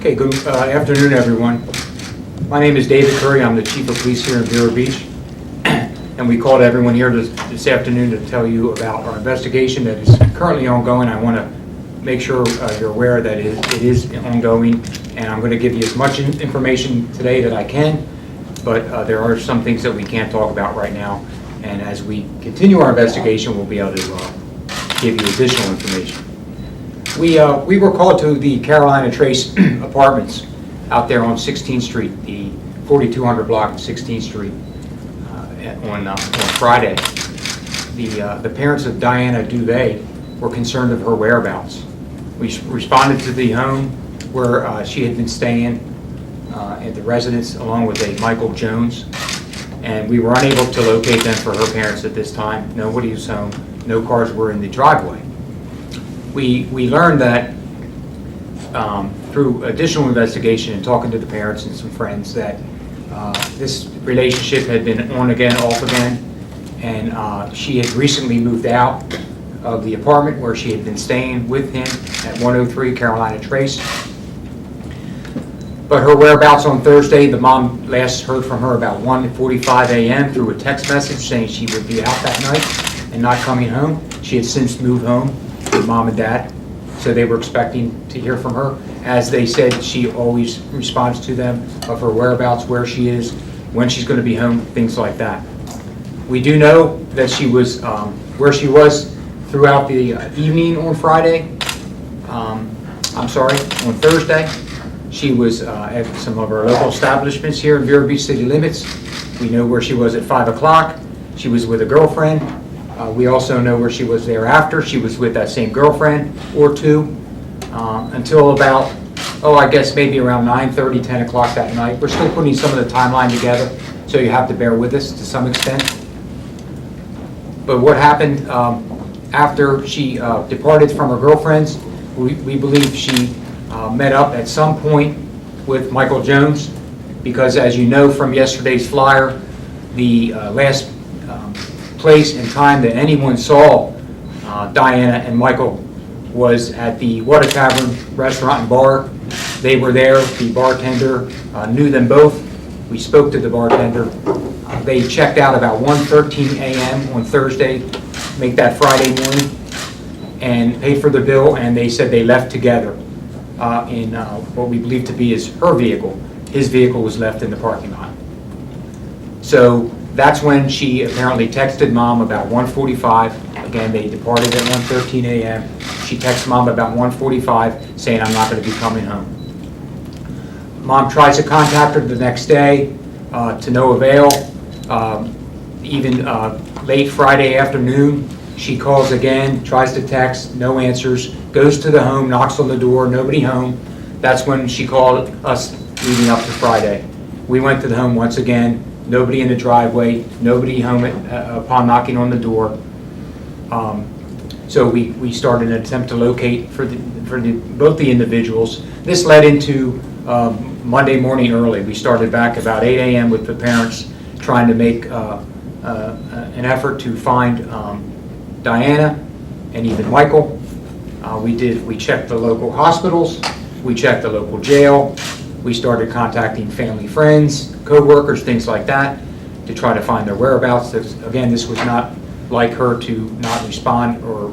Okay, good afternoon, everyone. My name is David Currey. I'm the Chief of Police here in Vero Beach. And we called everyone here this afternoon to tell you about our investigation that is currently ongoing. I want to make sure you're aware that it is ongoing, and I'm going to give you as much information today that I can, but there are some things that we can't talk about right now. And as we continue our investigation, we'll be able to give you additional information. We were called to the Carolina Trace Apartments out there on 16th Street, the 4200 block of 16th Street, on Friday. The parents of Diana Duve were concerned of her whereabouts. We responded to the home where she had been staying at the residence along with a Michael Jones, and we were unable to locate them for her parents at this time. Nobody was home. No cars were in the driveway. We learned that through additional investigation and talking to the parents and some friends that this relationship had been on again, off again, and she had recently moved out of the apartment where she had been staying with him at 103 Carolina Trace. But her whereabouts on Thursday, the mom last heard from her about 1:45 a.m. through a text message saying she would be out that night and not coming home. She had since moved home with mom and dad, so they were expecting to hear from her. As they said, she always responds to them of her whereabouts, where she is, when she's going to be home, things like that. We do know that she was where she was throughout the evening on on Thursday. She was at some of our local establishments here in Vero Beach city limits. We know where she was at 5 o'clock. She was with a girlfriend. We also know where she was thereafter. She was with that same girlfriend or two until about, I guess maybe around 9:30, 10 o'clock that night. We're still putting some of the timeline together, so you have to bear with us to some extent. But what happened after she departed from her girlfriend's, we believe she met up at some point with Michael Jones, because as you know from yesterday's flyer, the last place and time that anyone saw Diana and Michael was at the Water Tavern restaurant and bar. They were there. The bartender knew them both. We spoke to the bartender. They checked out about 1:13 a.m. on Thursday, make that Friday morning, and paid for the bill, and they said they left together in what we believe to be is her vehicle. His vehicle was left in the parking lot. So that's when she apparently texted mom about 1:45. Again, they departed at 1:13 a.m. She texted mom about 1:45 saying, "I'm not going to be coming home." Mom tries to contact her the next day to no avail. Even late Friday afternoon, she calls again, tries to text, no answers, goes to the home, knocks on the door, nobody home. That's when she called us leading up to Friday. We went to the home once again, nobody in the driveway, nobody home upon knocking on the door. So we started an attempt to locate for both the individuals. This led into Monday morning early. We started back about 8 a.m. with the parents trying to make an effort to find Diana and even Michael. We checked the local hospitals, we checked the local jail, we started contacting family, friends, co-workers, things like that, to try to find their whereabouts. Again, this was not like her to not respond or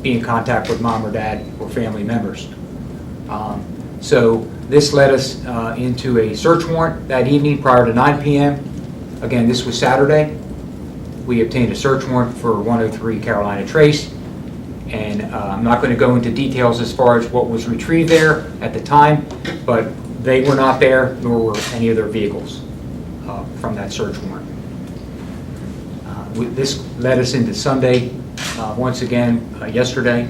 be in contact with mom or dad or family members. So this led us into a search warrant that evening prior to 9 p.m. Again, this was Saturday. We obtained a search warrant for 103 Carolina Trace, and I'm not going to go into details as far as what was retrieved there at the time, but they were not there, nor were any of their vehicles from that search warrant. This led us into Sunday. Once again, yesterday,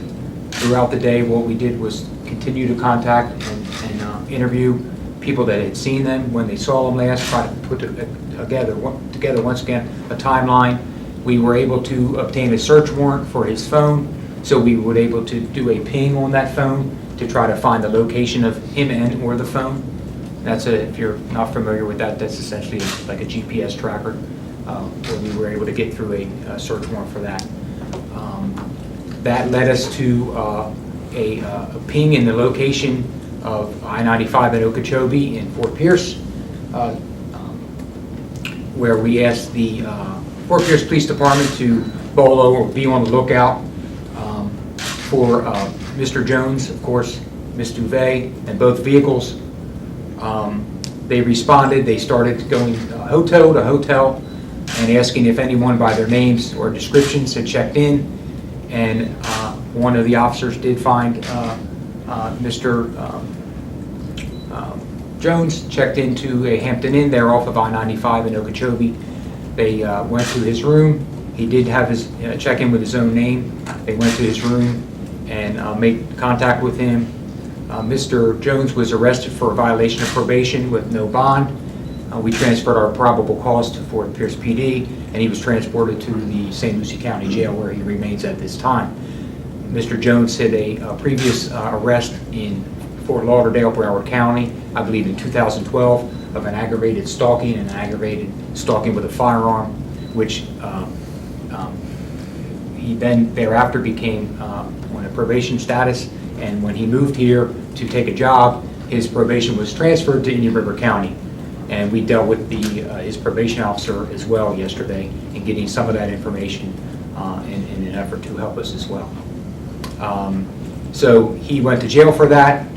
throughout the day, what we did was continue to contact and interview people that had seen them when they saw them last, try to put together once again a timeline. We were able to obtain a search warrant for his phone, so we were able to do a ping on that phone to try to find the location of him and or the phone. If you're not familiar with that, that's essentially like a GPS tracker, where we were able to get through a search warrant for that. That led us to a ping in the location of I-95 in Okeechobee in Fort Pierce, where we asked the Fort Pierce Police Department to bolo or be on the lookout for Mr. Jones, of course, Miss Duve, and both vehicles. They responded. They started going hotel to hotel and asking if anyone by their names or descriptions had checked in. And one of the officers did find Mr. Jones checked into a Hampton Inn there off of I-95 in Okeechobee. They went to his room. He did have his check in with his own name. They went to his room and made contact with him. Mr. Jones was arrested for a violation of probation with no bond. We transferred our probable cause to Fort Pierce PD, and he was transported to the St. Lucie County Jail, where he remains at this time. Mr. Jones had a previous arrest in Fort Lauderdale, Broward County, I believe in 2012, of an aggravated stalking and an aggravated stalking with a firearm, which he then thereafter became on a probation status. And when he moved here to take a job, his probation was transferred to Indian River County. And we dealt with his probation officer as well yesterday in getting some of that information in an effort to help us as well. So he went to jail for that.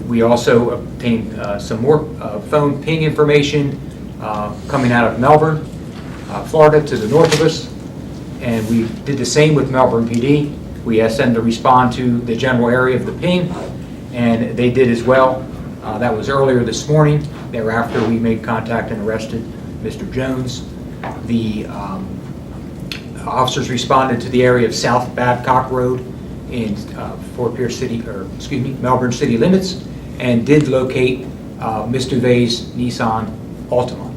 We also obtained some more phone ping information coming out of Melbourne, Florida, to the north of us. And we did the same with Melbourne PD. We asked them to respond to the general area of the ping, and they did as well. That was earlier this morning. Thereafter, we made contact and arrested Mr. Jones. The officers responded to the area of South Babcock Road in Fort Pierce City, or excuse me, Melbourne city limits, and did locate Ms. Duve's Nissan Altima.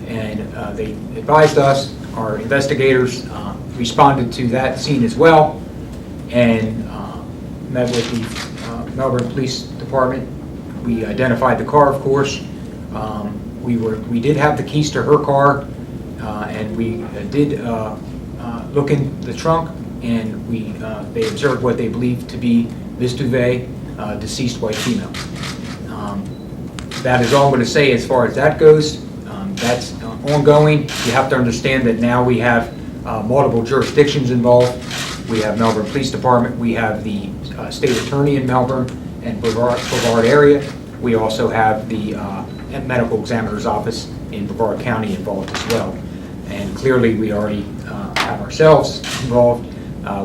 And they advised us, our investigators responded to that scene as well, and met with the Melbourne Police Department. We identified the car, of course. We did have the keys to her car, and we did look in the trunk, and they observed what they believed to be Ms. Duve, deceased white female. That is all I'm going to say as far as that goes. That's ongoing. You have to understand that now we have multiple jurisdictions involved. We have Melbourne Police Department. We have the State Attorney in Melbourne and Brevard area. We also have the Medical Examiner's Office in Brevard County involved as well. And clearly we already have ourselves involved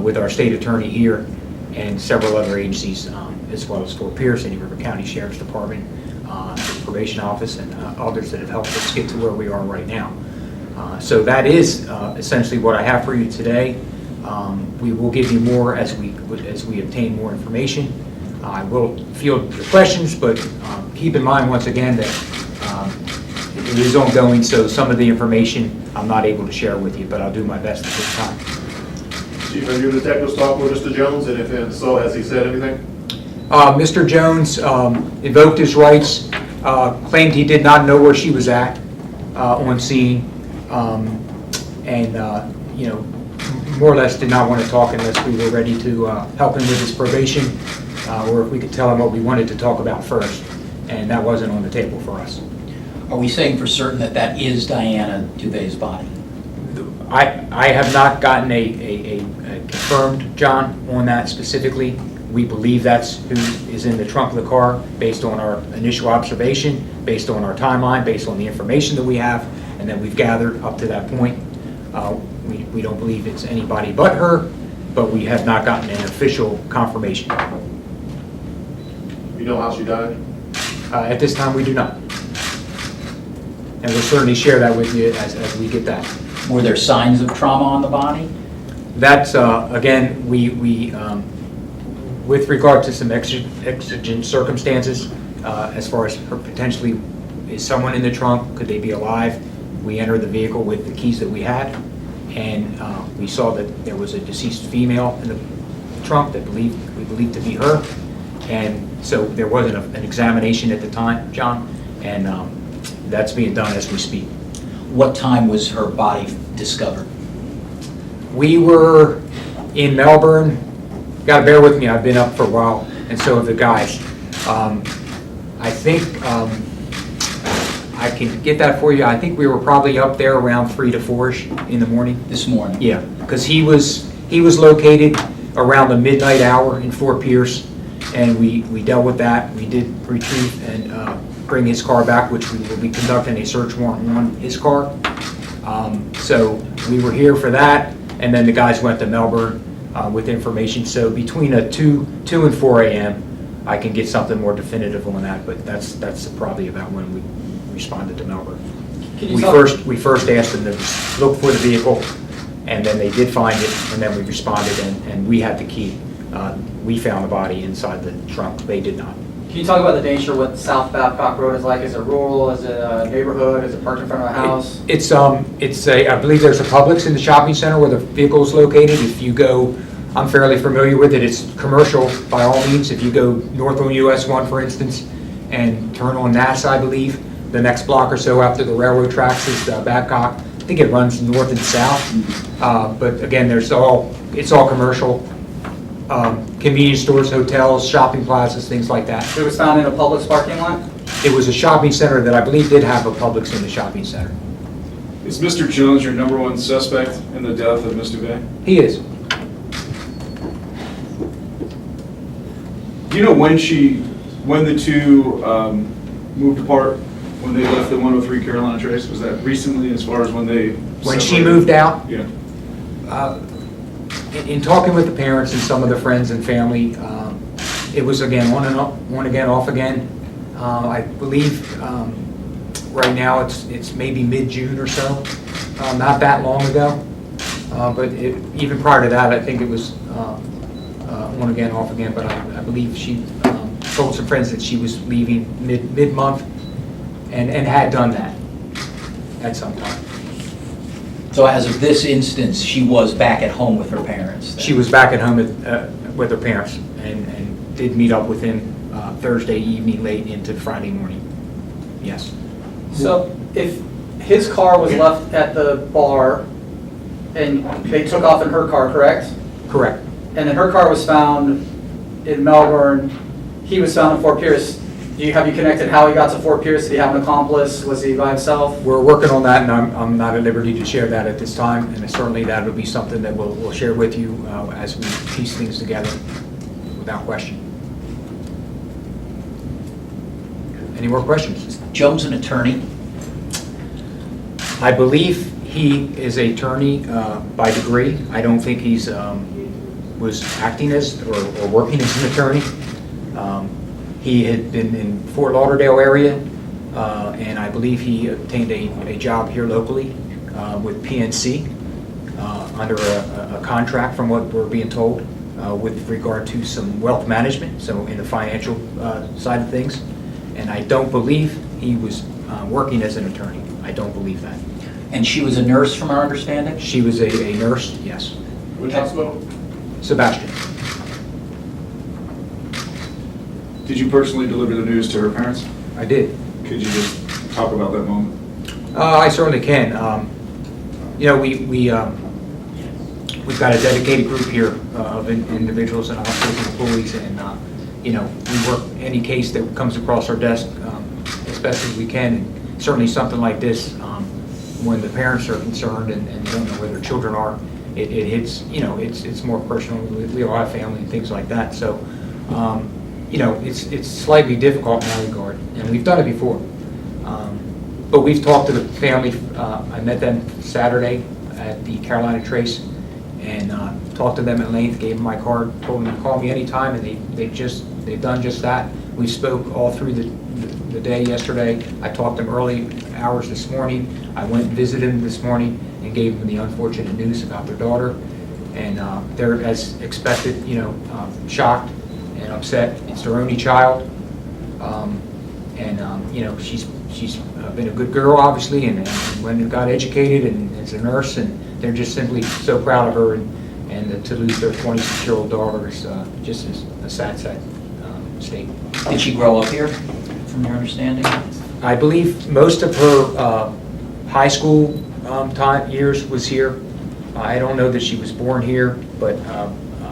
with our State Attorney here and several other agencies, as well as Fort Pierce, Indian River County Sheriff's Department, the Probation Office, and others that have helped us get to where we are right now. So that is essentially what I have for you today. We will give you more as we obtain more information. I will field your questions, but keep in mind once again that it is ongoing, so some of the information I'm not able to share with you, but I'll do my best at this time. Chief, have your detectives talked with Mr. Jones, and if so, has he said anything? Mr. Jones invoked his rights, claimed he did not know where she was at on scene, and more or less did not want to talk unless we were ready to help him with his probation, or if we could tell him what we wanted to talk about first, and that wasn't on the table for us. Are we saying for certain that that is Diana Duve's body? I have not gotten a confirmed, John, on that specifically. We believe that's who is in the trunk of the car based on our initial observation, based on our timeline, based on the information that we have and that we've gathered up to that point. We don't believe it's anybody but her, but we have not gotten an official confirmation. You know how she died? At this time, we do not. And we'll certainly share that with you as we get that. Were there signs of trauma on the body? That's, again, with regard to some exigent circumstances, as far as her potentially, is someone in the trunk, could they be alive? We entered the vehicle with the keys that we had, and we saw that there was a deceased female in the trunk that we believed to be her, and so there wasn't an examination at the time, John, and that's being done as we speak. What time was her body discovered? We were in Melbourne. Got to bear with me, I've been up for a while. and so have the guys. I think I can get that for you. I think we were probably up there around 3 to 4-ish in the morning. This morning? Yeah, because he was located around the midnight hour in Fort Pierce, and we dealt with that. We did retrieve and bring his car back, which we will be conducting a search warrant on his car. So we were here for that, and then the guys went to Melbourne with information. So between 2 and 4 a.m., I can get something more definitive on that, but that's probably about when we responded to Melbourne. We first asked them to look for the vehicle, and then they did find it, and then we responded, and we had the key. We found the body inside the trunk. They did not. Can you talk about the nature of what South Babcock Road is like? Is it rural? Is it a neighborhood? Is it parked in front of a house? I believe there's a Publix in the shopping center where the vehicle is located. If you go, I'm fairly familiar with it. It's commercial by all means. If you go north on US 1, for instance, and turn on Nass, I believe, the next block or so after the railroad tracks is Babcock. I think it runs north and south. But again, it's all commercial. Convenience stores, hotels, shopping plazas, things like that. It was found in a Publix parking lot? It was a shopping center that I believe did have a Publix in the shopping center. Is Mr. Jones your number one suspect in the death of Ms. Duve? He is. Do you know when the two moved apart, when they left the 103 Carolina Trace? Was that recently, as far as when they When she separated? moved out, Yeah. in talking with the parents and some of the friends and family, it was again on again, off again. I believe right now it's maybe mid-June or so, not that long ago. But even prior to that, I think it was on again, off again. But I believe she told some friends that she was leaving mid-month and had done that at some time. So as of this instance, she was back at home with her parents? then? She was back at home with her parents and did meet up with him Thursday evening late into Friday morning. Yes. So if his car was left at the bar and they took off in her car, correct? Correct. And then her car was found in Melbourne, he was found in Fort Pierce. Have you connected how he got to Fort Pierce? Did he have an accomplice? Was he by himself? We're working on that, and I'm not at liberty to share that at this time, and certainly that will be something that we'll share with you as we piece things together, without question. Any more questions? Is Jones an attorney? I believe he is an attorney by degree. I don't think he's was acting as or working as an attorney. He had been in Fort Lauderdale area, and I believe he obtained a job here locally with PNC under a contract, from what we're being told, with regard to some wealth management, so in the financial side of things. And I don't believe he was working as an attorney. I don't believe that. And she was a nurse, from our understanding? She was a nurse, yes. Which hospital? Sebastian. Did you personally deliver the news to her parents? I did. Could you just talk about that moment? I certainly can. You know, we've got a dedicated group here of individuals and officers and employees, and you know, we work any case that comes across our desk as best as we can. And certainly something like this, when the parents are concerned and they don't know where their children are, it hits. You know, it's more personal. We all have family and things like that. So, you know, it's slightly difficult in that regard, and we've done it before. But we've talked to the family. I met them Saturday at the Carolina Trace, and talked to them at length, gave them my card, told them to call me anytime, and they've done just that. We spoke all through the day yesterday. I talked to them early hours this morning. I went and visited them this morning and gave them the unfortunate news about their daughter, and they're, as expected, you know, shocked and upset. It's their only child, and you know, she's been a good girl, obviously, and went and got educated and is a nurse, and they're just simply so proud of her, and to lose their 26-year-old daughter is just a sad state. Did she grow up here, from your understanding? I believe most of her high school years was here. I don't know that she was born here, but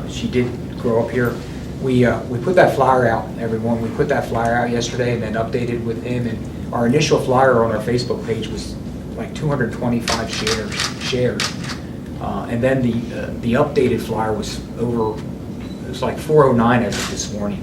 she did grow up here. we put that flyer out, everyone. We put that flyer out yesterday and then updated with him. And our initial flyer on our Facebook page was like 225 shares. And then the updated flyer was it was like 409 as of this morning.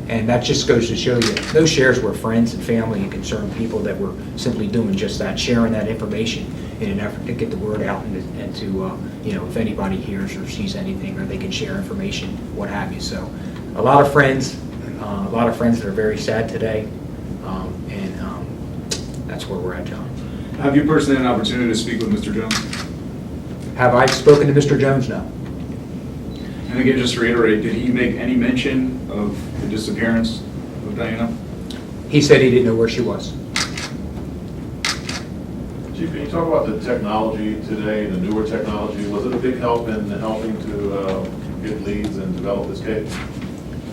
And that just goes to show you, those shares were friends and family and concerned people that were simply doing just that, sharing that information in an effort to get the word out and to, if anybody hears or sees anything, or they can share information, what have you. So a lot of friends that are very sad today, and that's where we're at, John. Have you personally had an opportunity to speak with Mr. Jones? Have I spoken to Mr. Jones? No. And again, just to reiterate, did he make any mention of the disappearance of Diana? He said he didn't know where she was. Chief, can you talk about the technology today, the newer technology? Was it a big help in helping to get leads and develop this case?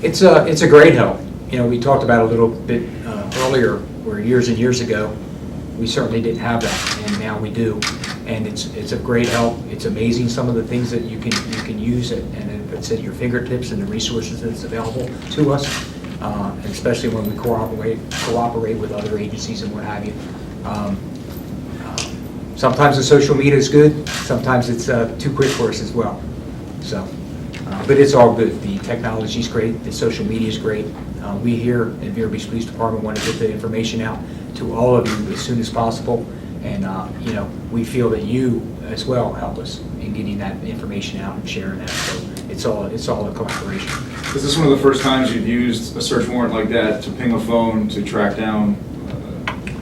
It's a great help. We talked about it a little bit earlier, where years and years ago, we certainly didn't have that, and now we do. And it's a great help. It's amazing some of the things that you can use it, and it's at your fingertips and the resources that's available to us, and especially when we cooperate with other agencies and what have you. Sometimes the social media is good. Sometimes it's too quick for us as well. So, but it's all good. The technology is great. The social media is great. We here at Vero Beach Police Department want to get the information out to all of you as soon as possible. And, we feel that you as well help us in getting that information out and sharing that. So it's all a collaboration. Is this one of the first times you've used a search warrant like that to ping a phone to track down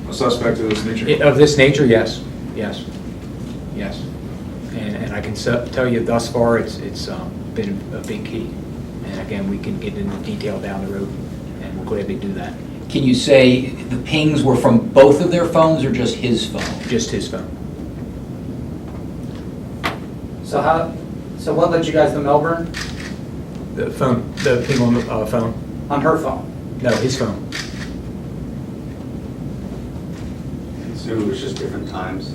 a suspect of this nature? Of this nature, yes. Yes. And I can tell you thus far, it's been a big key. And again, we can get into detail down the road, and we'll gladly do that. Can you say the pings were from both of their phones or just his phone? Just his phone. So what led you guys to Melbourne? The ping on the phone. On her phone? No, his phone. So it was just different times.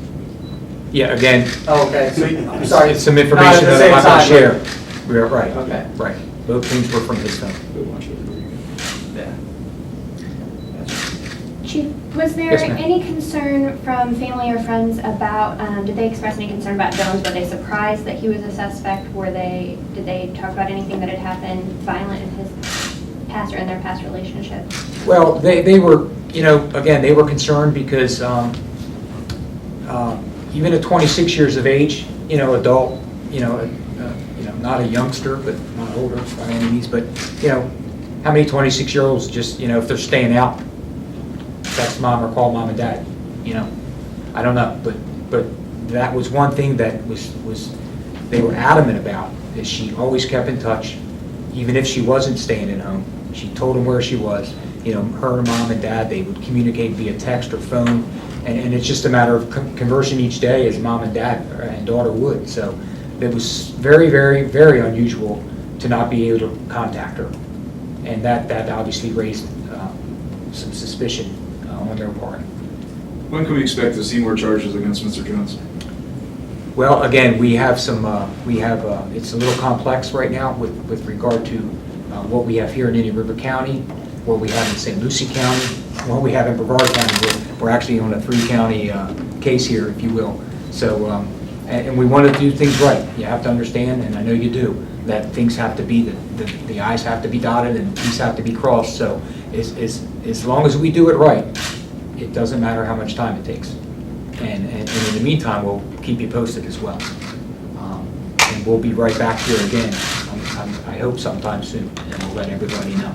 Yeah, again, Oh, okay, so, I'm sorry. it's some Not information at the that same I'm not time, going but- to share. We're right. Okay. Right. Both things were from his phone. Yeah. Chief, was there Yes, ma'am. any concern from family or friends about, did they express any concern about Jones? Were they surprised that he was a suspect? Did they talk about anything that had happened violent in his past or in their past relationship? Well, they were, again, they were concerned because even at 26 years of age, adult, not a youngster, but not older by any means, but, how many 26-year-olds just, if they're staying out, text mom or call mom and dad, I don't know, but that was one thing that was they were adamant about, is she always kept in touch, even if she wasn't staying at home. She told them where she was. Her mom and dad, they would communicate via text or phone, and it's just a matter of conversing each day as mom and dad and daughter would. So it was very, very, very unusual to not be able to contact her, and that obviously raised some suspicion on their part. When can we expect to see more charges against Mr. Jones? Well, again, we have some, it's a little complex right now with regard to what we have here in Indian River County, what we have in St. Lucie County, what we have in Brevard County. We're actually on a 3-county case here, if you will. So, and we want to do things right. You have to understand, and I know you do, that things have to be, the I's have to be dotted and the T's have to be crossed. So as long as we do it right, it doesn't matter how much time it takes. And in the meantime, we'll keep you posted as well. And we'll be right back here again, I hope sometime soon, and we'll let everybody know.